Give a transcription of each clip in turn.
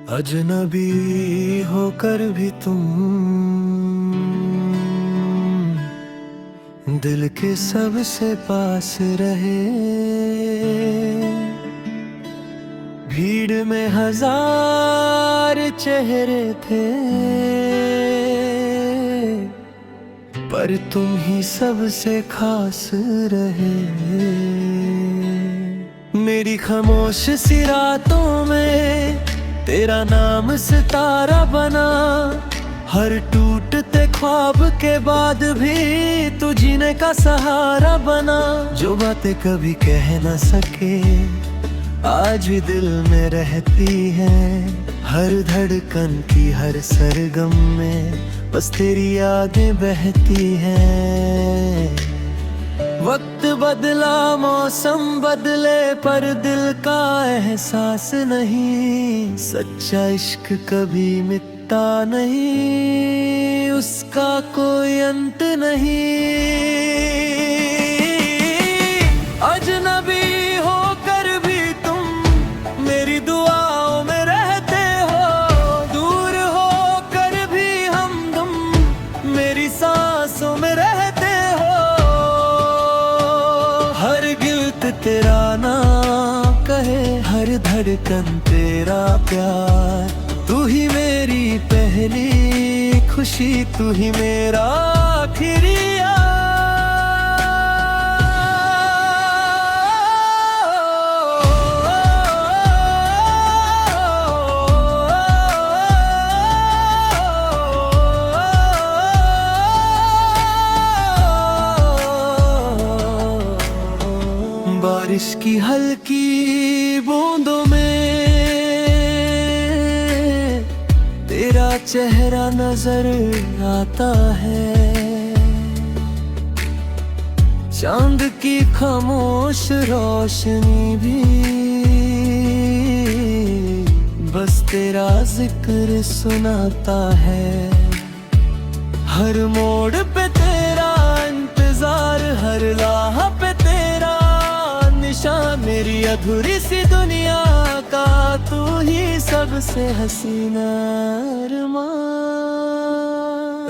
अजनबी होकर भी तुम दिल के सबसे पास रहे। भीड़ में हजार चेहरे थे, पर तुम ही सबसे खास रहे। मेरी खामोश सी रातों में तेरा नाम सितारा बना। हर टूटते ख्वाब के बाद भी तू जीने का सहारा बना। जो बातें कभी कह न सके आज भी दिल में रहती हैं। हर धड़कन की हर सरगम में बस तेरी यादें बहती हैं। वक्त बदला मौसम बदले पर दिल का एहसास नहीं। सच्चा इश्क कभी मिटता नहीं, उसका कोई अंत नहीं। अजनबी होकर भी तुम मेरी दुआओं में रहते हो। दूर होकर भी हमदम मेरी सांसों में रहते हो। हर गिल्त तेरा नाम कहे, हर धड़कन तेरा प्यार। तू ही मेरी पहली खुशी, तू ही मेरा आखिरी यार। बारिश की हल्की बूंदों में तेरा चेहरा नजर आता है। चांद की खामोश रोशनी भी बस तेरा जिक्र सुनाता है। हर मोड़ पे तेरा इंतजार, हर राह पे तेरा निशान। मेरी अधूरी सी दुनिया का तू ही सबसे हसीना अरमान।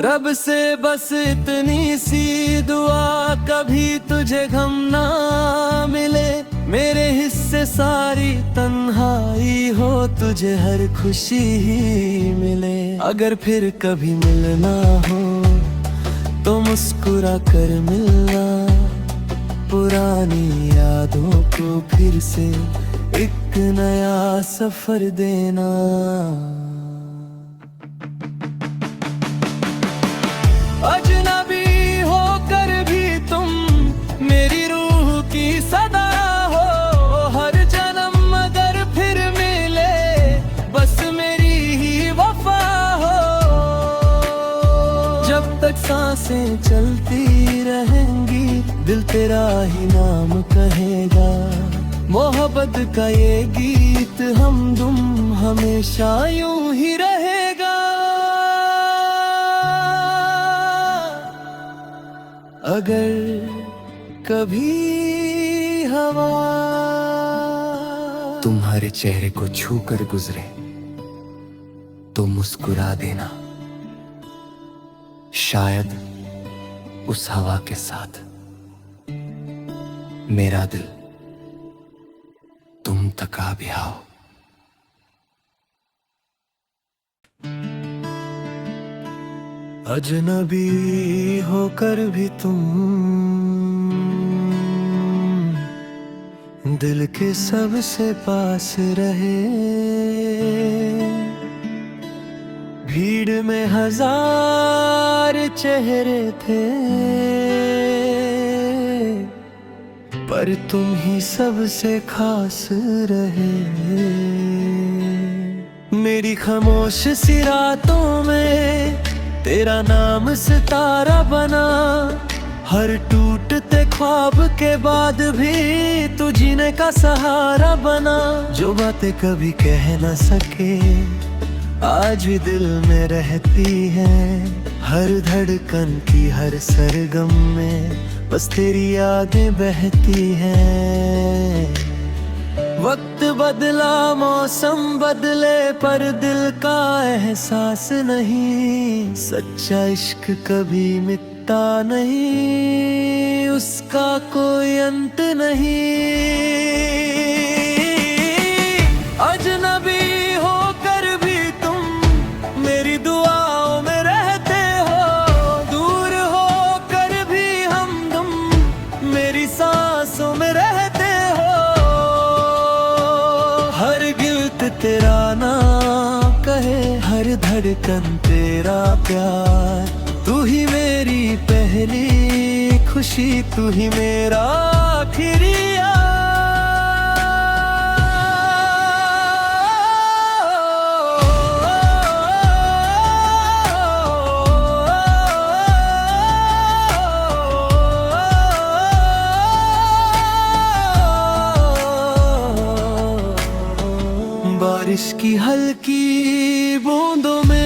रब से बस इतनी सी दुआ, कभी तुझे गम ना मिले। मेरे हिस्से सारी तन्हाई हो, तुझे हर खुशी ही मिले। अगर फिर कभी मिलना हो तो मुस्कुरा कर मिलना। पुरानी यादों को फिर से एक नया सफर देना। अजनबी होकर भी तुम मेरी रूह की सदा हो। हर जन्म अगर फिर मिले बस मेरी ही वफा हो। जब तक सांसें चलती रहेंगी दिल तेरा ही नाम कहेगा। मोहब्बत का ये गीत हमदम हमेशा यूं ही रहेगा। अगर कभी हवा तुम्हारे चेहरे को छू कर गुजरे तो मुस्कुरा देना। शायद उस हवा के साथ मेरा दिल तुम तक आ भी आओ। अजनबी होकर भी तुम दिल के सबसे पास रहे। भीड़ में हजार चेहरे थे, पर तुम ही सबसे खास रहे। मेरी खामोश सी रातों में तेरा नाम सितारा बना। हर टूटते ख्वाब के बाद भी तू जीने का सहारा बना। जो बातें कभी कह न सके आज भी दिल में रहती हैं। हर धड़कन की हर सरगम में बस तेरी यादें बहती हैं। वक्त बदला मौसम बदले पर दिल का एहसास नहीं। सच्चा इश्क कभी मिटता नहीं, उसका कोई अंत नहीं। अजनबी होकर भी तुम मेरी दुआओं में रहते हो, दूर होकर भी हमदम मेरी सांसों में रहते हो। हर गिल्त तेरा नाम कहे, हर धड़कन तेरा प्यार। तू ही मेरी पहली खुशी, तू ही मेरा आखिरी यार। बारिश की हल्की बूंदों में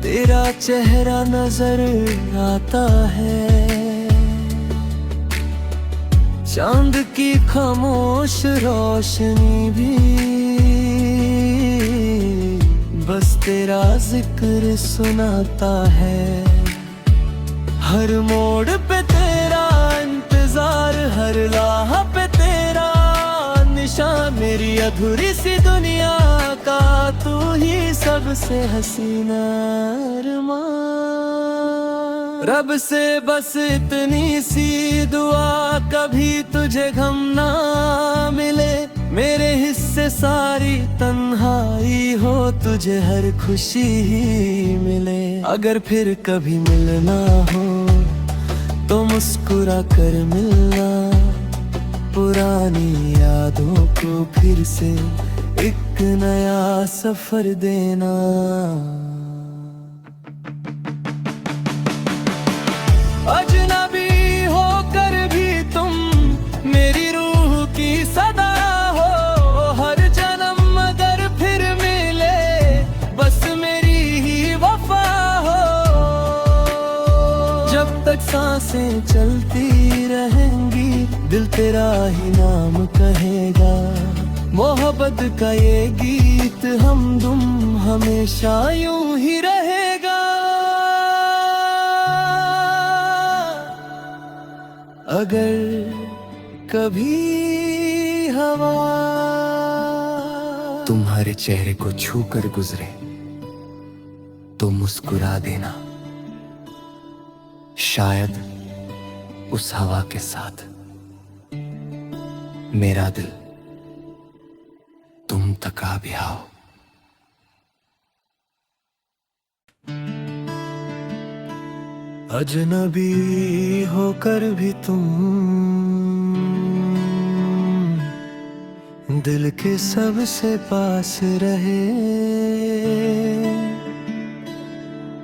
तेरा चेहरा नजर आता है। चांद की खामोश रोशनी भी बस तेरा जिक्र सुनाता है। हर मोड़ पे तेरा इंतजार, हर राह पे तेरा निशान। मेरी अधूरी सी दुनिया का तू ही सबसे हसीना अरमान। रब से बस इतनी सी दुआ, कभी तुझे गम ना मिले। मेरे हिस्से सारी तन्हाई हो, तुझे हर खुशी ही मिले। अगर फिर कभी मिलना हो तो मुस्कुरा कर मिलना, पुरानी यादों को फिर से एक नया सफर देना। अजनबी होकर भी तुम मेरी रूह की सदा हो, हर जन्म अगर फिर मिले बस मेरी ही वफा हो। जब तक सांसें चलती रहेंगी दिल तेरा ही नाम कहेगा। मोहब्बत का ये गीत हमदम हमेशा यूं ही रहेगा। अगर कभी हवा तुम्हारे चेहरे को छू कर गुजरे तो मुस्कुरा देना, शायद उस हवा के साथ मेरा दिल तुम तक आ भी आओ। अजनबी होकर भी तुम दिल के सबसे पास रहे।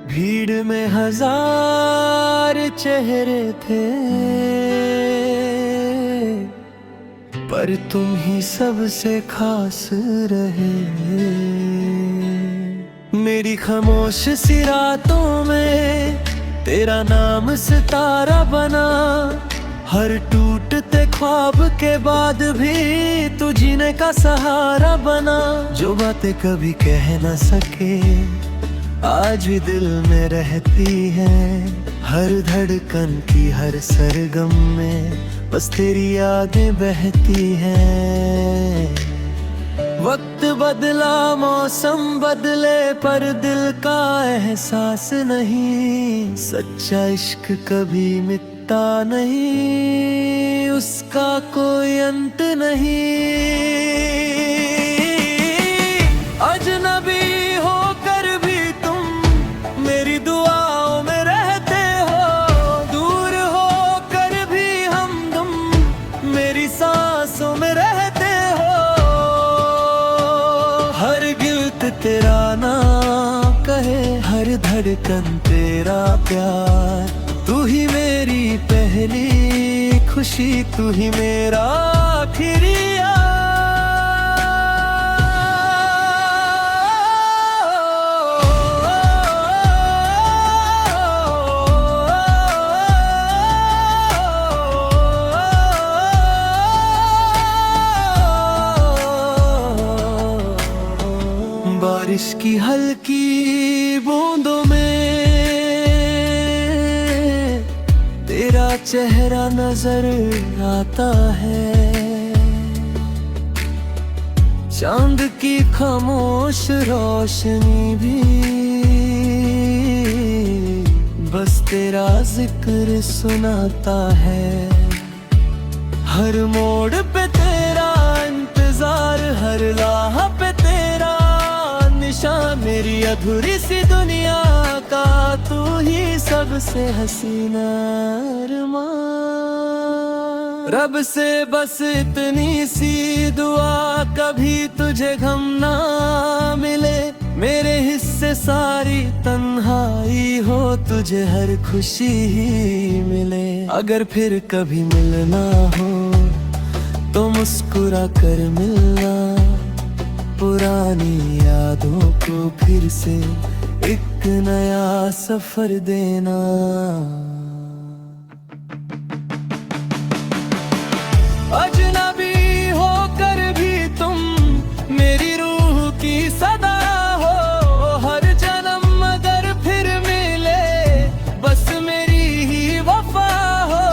भीड़ में हजार चेहरे थे पर तुम ही सबसे खास रहे। मेरी खामोश सी रातों में तेरा नाम सितारा बना। हर टूटते ख्वाब के बाद भी तू जीने का सहारा बना। जो बातें कभी कह न सके आज भी दिल में रहती है। हर धड़कन की हर सरगम में बस तेरी यादें बहती हैं। वक्त बदला मौसम बदले पर दिल का एहसास नहीं। सच्चा इश्क कभी मिटता नहीं, उसका कोई अंत नहीं। अजनबी होकर भी तुम मेरी दुआओं में रहते हो। दूर होकर भी हमदम मेरी सांसों में रहते हो। हर गिल्त तेरा नाम कहे, हर धड़कन तेरा प्यार। तू ही मेरी पहली खुशी, तू ही मेरा आखिरी यार। बारिश की हल्की बूंदों में तेरा चेहरा नजर आता है। चांद की खामोश रोशनी भी बस तेरा जिक्र सुनाता है। हर मोड़ पे तेरा इंतजार, हर राह पे तेरा निशान, मेरी अधूरी सी दुनिया का तू ही सबसे हसीना अरमान। रब से बस इतनी सी दुआ, कभी तुझे गम ना मिले, मेरे हिस्से सारी तन्हाई हो, तुझे हर खुशी ही मिले। अगर फिर कभी मिलना हो तो मुस्कुरा कर मिलना, पुरानी यादों को फिर से एक नया सफर देना। अजनबी होकर भी तुम मेरी रूह की सदा हो, हर जन्म अगर फिर मिले बस मेरी ही वफा हो।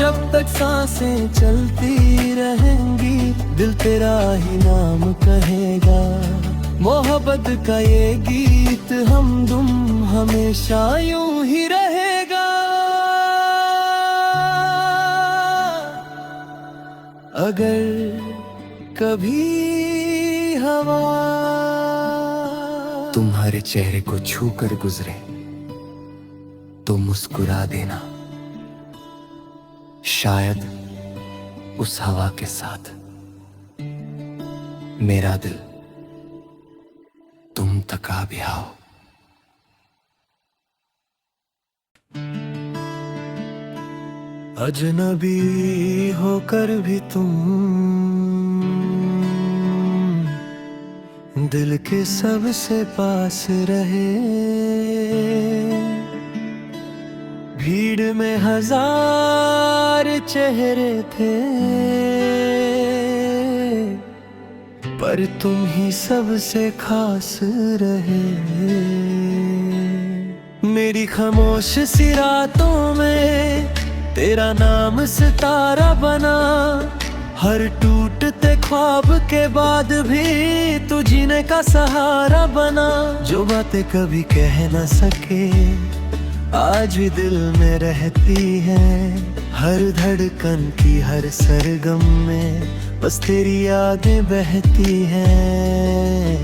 जब तक सांसें चलती रहेंगी दिल तेरा ही नाम कहेगा। मोहब्बत का ये गीत हमदम हमेशा यूं ही रहेगा। अगर कभी हवा तुम्हारे चेहरे को छू कर गुजरे तो मुस्कुरा देना, शायद उस हवा के साथ मेरा दिल तुम तक आ भी आओ। अजनबी होकर भी तुम दिल के सबसे पास रहे। भीड़ में हजार चेहरे थे पर तुम ही सबसे खास रहे। मेरी खामोश सी रातों में तेरा नाम सितारा बना, हर टूटते ख्वाब के बाद भी तू जीने का सहारा बना। जो बातें कभी कह न सके आज भी दिल में रहती है, हर धड़कन की हर सरगम में बस तेरी यादें बहती हैं।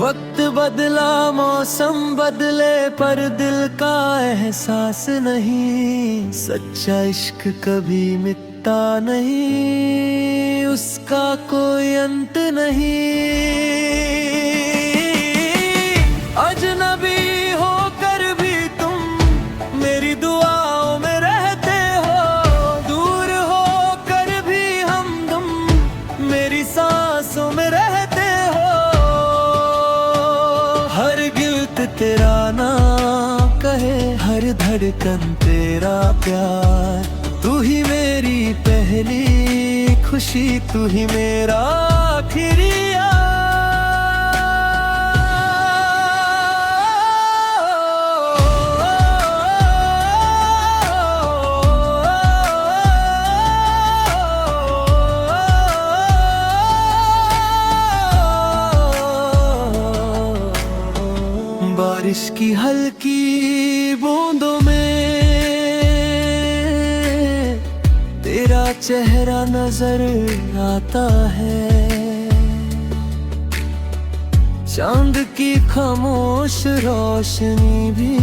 वक्त बदला मौसम बदले पर दिल का एहसास नहीं, सच्चा इश्क कभी मिटता नहीं, उसका कोई अंत नहीं। अजनबी होकर भी तुम मेरी दुआओं में रहते हो, दूर होकर भी हमदम मेरी सांसों में रहते हो। हर गिल्त तेरा नाम कहे, हर धड़कन तेरा प्यार, तू ही मेरी पहली खुशी, तू ही मेरा आखिरी यार। बारिश की हल्की बूंदों में तेरा चेहरा नजर आता है। चांद की खामोश रोशनी भी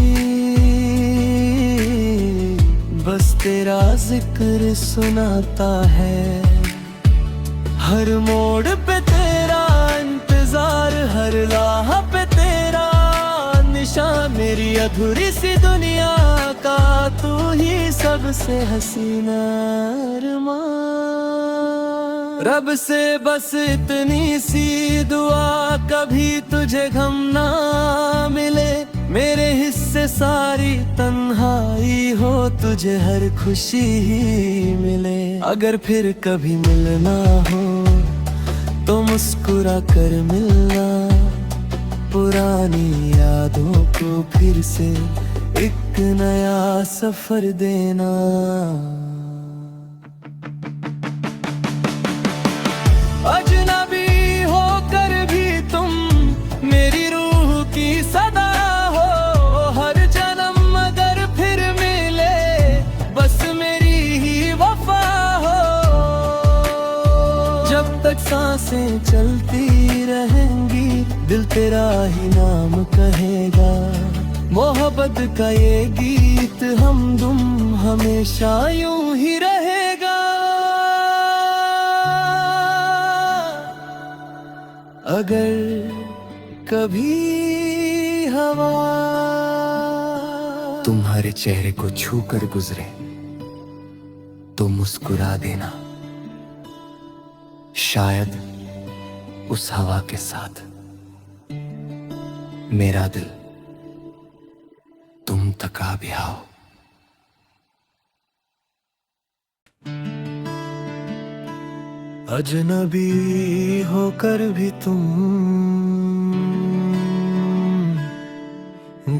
बस तेरा जिक्र सुनाता है। हर मोड़ पे तेरा इंतजार, हर राह पे तेरा निशान, मेरी अधूरी सी दुनिया का तू ही सबसे हसीना अरमान। रब से बस इतनी सी दुआ, कभी तुझे गम ना मिले, मेरे हिस्से सारी तन्हाई हो, तुझे हर खुशी ही मिले। अगर फिर कभी मिलना हो तो मुस्कुरा कर मिलना, पुरानी यादों को फिर से एक नया सफर देना। अजनबी होकर भी तुम मेरी रूह की सदा हो, हर जन्म अगर फिर मिले बस मेरी ही वफा हो। जब तक सांसें चलती रहेंगी दिल तेरा ही नाम कहेगा। मोहब्बत का ये गीत हमदम हमेशा यूं ही रहेगा। अगर कभी हवा तुम्हारे चेहरे को छू कर गुजरे तो मुस्कुरा देना, शायद उस हवा के साथ मेरा दिल तुम तक आ भी आओ। अजनबी होकर भी तुम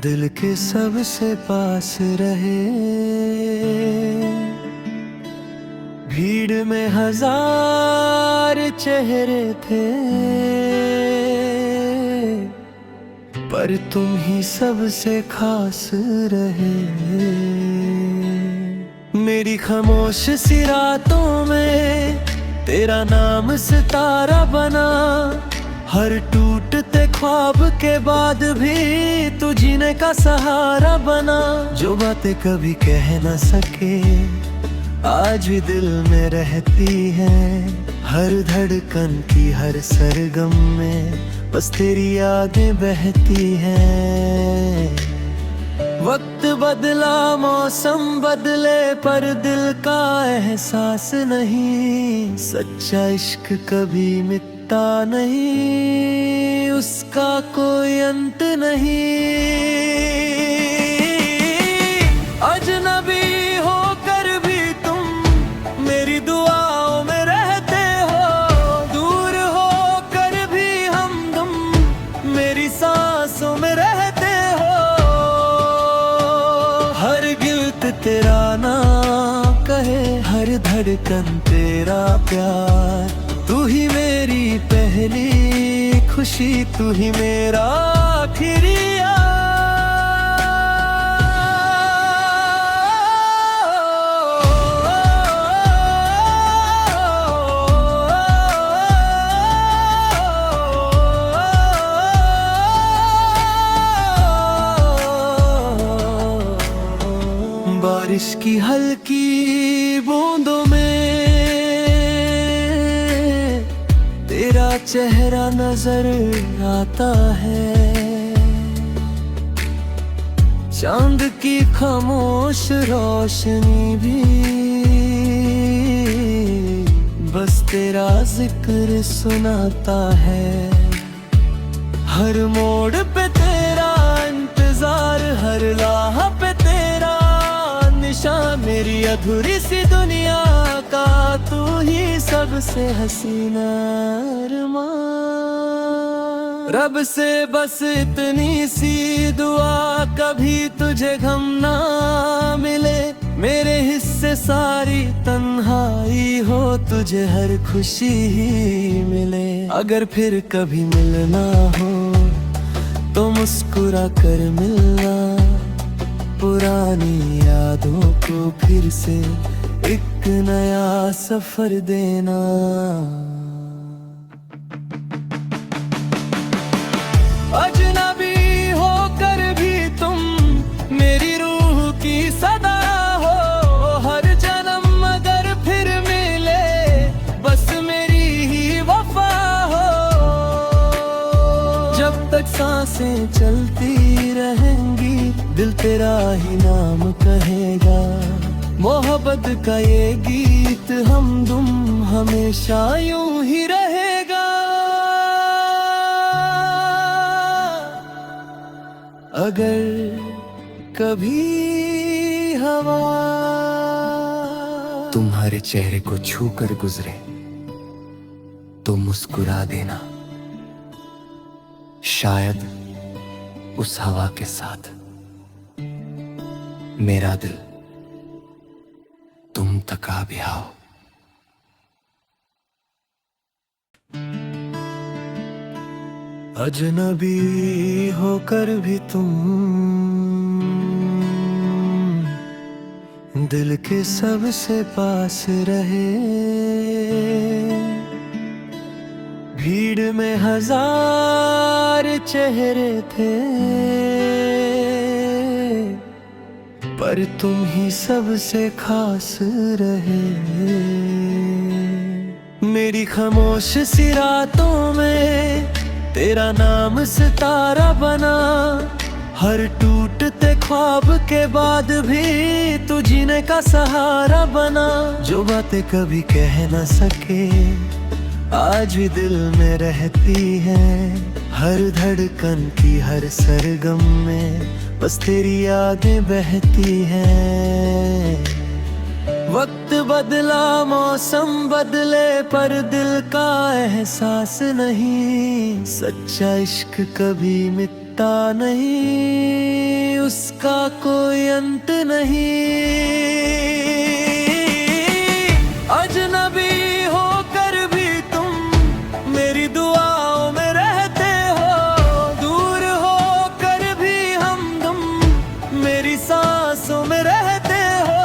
दिल के सबसे पास रहे। भीड़ में हजार चेहरे थे पर तुम ही सबसे खास रहे। मेरी खामोश सी रातों में तेरा नाम सितारा बना, हर टूटते ख्वाब के बाद भी तू जीने का सहारा बना। जो बातें कभी कह न सके आज भी दिल में रहती है, हर धड़कन की हर सरगम में बस तेरी यादें बहती हैं। वक्त बदला मौसम बदले पर दिल का एहसास नहीं, सच्चा इश्क कभी मिटता नहीं, उसका कोई अंत नहीं। अजनबी होकर भी तुम मेरी दुआओं में रहते हो, दूर होकर भी हमदम मेरी सांसों में रहते हो। हर गिल्त तेरा नाम कहे, हर धड़कन तेरा प्यार, तू ही मेरी पहली खुशी, तू ही मेरा आखिरी यार। बारिश की हल्की बूंदों में तेरा चेहरा नजर आता है, चांद की खामोश रोशनी भी बस तेरा जिक्र सुनाता है। हर मोड़ पे तेरा इंतजार, हर राह पे तेरा निशान, मेरी अधूरी सी दुनिया का तू ही सबसे हसीना अरमान। रब से बस इतनी सी दुआ कभी तुझे गम ना मिले, मेरे हिस्से सारी तन्हाई हो, तुझे हर खुशी ही मिले। अगर फिर कभी मिलना हो तो मुस्कुरा कर मिलना, पुरानी यादों को फिर से एक नया सफर देना। अजनबी होकर भी तुम मेरी रूह की सदा हो, हर जन्म अगर फिर मिले बस मेरी ही वफा हो। जब तक सांसें चलती रहेंगी दिल तेरा ही नाम कहेगा। मोहब्बत का ये गीत हमदम हमेशा यूं ही रहेगा। अगर कभी हवा तुम्हारे चेहरे को छू कर गुजरे तो मुस्कुरा देना, शायद उस हवा के साथ मेरा दिल तुम तक आ भी आओ। अजनबी होकर भी तुम दिल के सबसे पास रहे। भीड़ में हजार चेहरे थे, पर तुम ही सबसे खास रहे। मेरी खामोश सी रातों में तेरा नाम सितारा बना। हर टूटते ख्वाब के बाद भी तू जीने का सहारा बना। जो बातें कभी कह न सके आज भी दिल में रहती है। हर धड़कन की हर सरगम में बस तेरी यादें बहती हैं। वक्त बदला मौसम बदले पर दिल का एहसास नहीं। सच्चा इश्क कभी मिटता नहीं, उसका कोई अंत नहीं। अजनबी होकर भी तुम मेरी दुआओं में रहते हो। दूर होकर भी हमदम मेरी सांसों में रहते हो।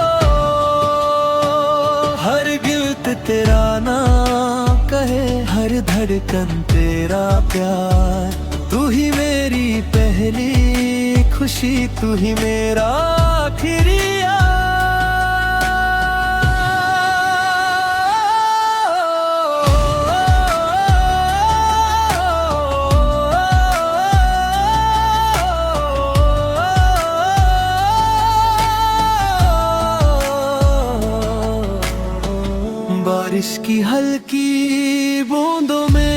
हर गिल्त तेरा नाम कहे, हर धड़कन तेरा प्यार। तू ही मेरी पहली खुशी, तू ही मेरा आखिरी यार। बारिश की हल्की बूंदों में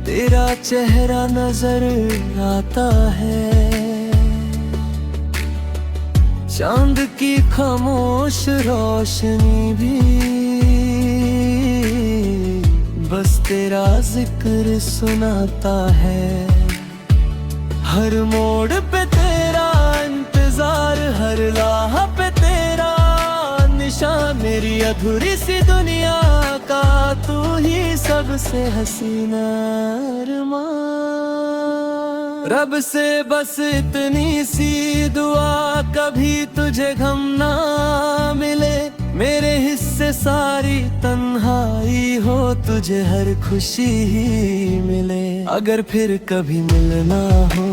तेरा चेहरा नजर आता है। चांद की खामोश रोशनी भी बस तेरा जिक्र सुनाता है। हर मोड़ पे तेरा इंतजार, हर राह पे तेरा निशान। मेरी अधूरी सी दुनिया का तू ही सबसे हसीना अरमान। रब से बस इतनी सी दुआ, कभी तुझे गम ना मिले। मेरे हिस्से सारी तन्हाई हो, तुझे हर खुशी ही मिले। अगर फिर कभी मिलना हो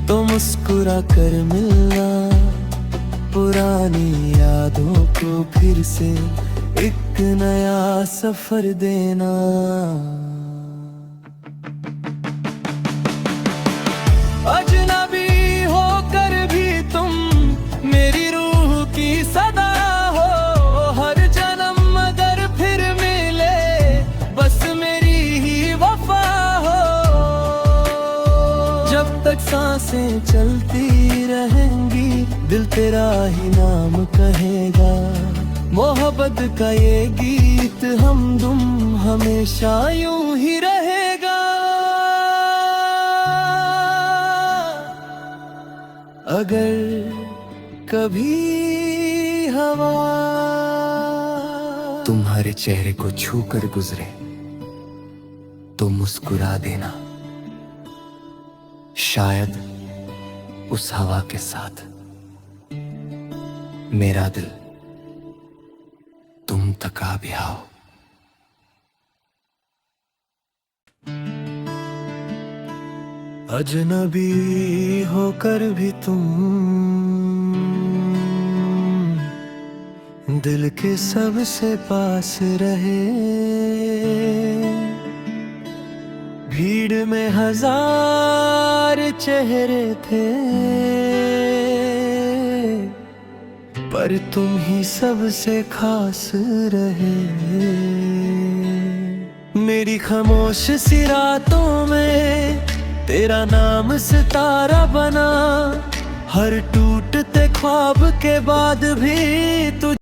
तो मुस्कुरा कर मिलना। पुरानी यादों को फिर से एक नया सफर देना। अजनबी होकर भी तुम मेरी रूह की सदा हो। हर जन्म अगर फिर मिले बस मेरी ही वफा हो। जब तक सांसें चलती रहेंगी दिल तेरा ही नाम कहेगा। मोहब्बत का ये गीत हमदम हमेशा यूं ही रहेगा। अगर कभी हवा तुम्हारे चेहरे को छू कर गुजरे तो मुस्कुरा देना, शायद उस हवा के साथ मेरा दिल तुम तक आ भी आओ। अजनबी होकर भी तुम दिल के सबसे पास रहे। भीड़ में हजार चेहरे थे, पर तुम ही सबसे खास रहे। मेरी खामोश सी रातों में तेरा नाम सितारा बना। हर टूटते ख्वाब के बाद भी तू